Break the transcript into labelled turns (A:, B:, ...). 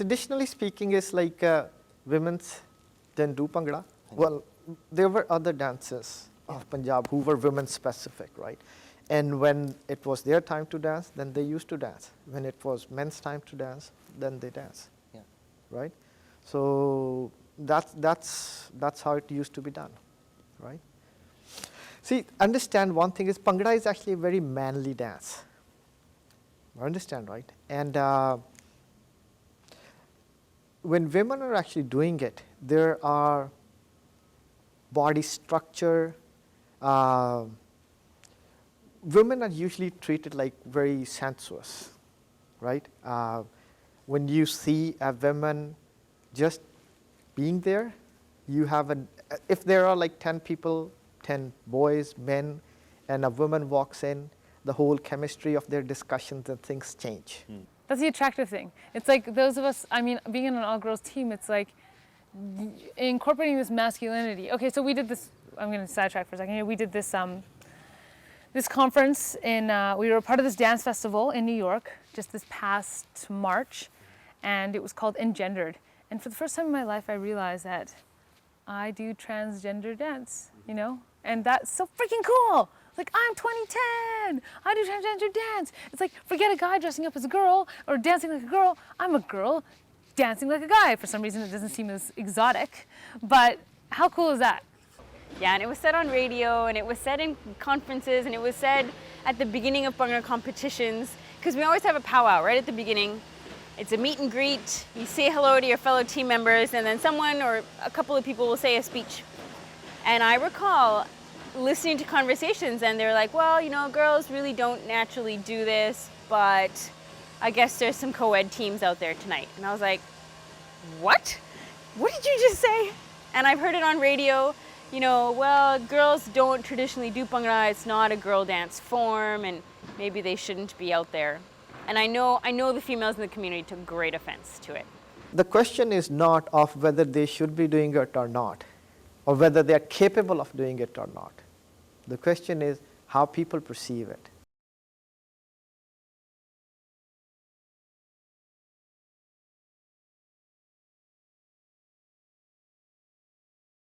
A: traditionally speaking, is like women's didn't do Bhangra. Well, there were other dances of Punjab who were women specific, right? And when it was their time to dance, then they used to dance. When it was men's time to dance, then they dance.
B: Yeah.
A: Right? So that's how it used to be done, right? See, understand one thing is Bhangra is actually a very manly dance. Understand, right? And when women are actually doing it, there are body structure. Women are usually treated like very sensuous, right? When you see a woman just being there, you have if there are like 10 people, 10 boys, men, and a woman walks in, the whole chemistry of their discussions and things change.
C: That's the attractive thing. It's like those of us, I mean, being in an all-girls team, it's like incorporating this masculinity. Okay, so we did this, I'm going to sidetrack for a second here. We did this this conference we were part of this dance festival in New York just this past March, and it was called Engendered. And for the first time in my life, I realized that I do transgender dance, you know? And that's so freaking cool. Like, I'm 2010, I do transgender dance. It's like, forget a guy dressing up as a girl or dancing like a girl. I'm a girl dancing like a guy. For some reason, it doesn't seem as exotic, but how cool is that?
D: Yeah, and it was said on radio, and it was said in conferences, and it was said at the beginning of Bhangra competitions, because we always have a powwow right at the beginning. It's a meet and greet. You say hello to your fellow team members, and then someone or a couple of people will say a speech. And I recall listening to conversations, and they're like, well, you know, girls really don't naturally do this, but I guess there's some co-ed teams out there tonight. And I was like, what? What did you just say? And I've heard it on radio, you know, well, girls don't traditionally do Bhangra, it's not a girl dance form, and maybe they shouldn't be out there. And I know the females in the community took great offense to it.
A: The question is not of whether they should be doing it or not, or whether they are capable of doing it or not. The question is how people perceive it.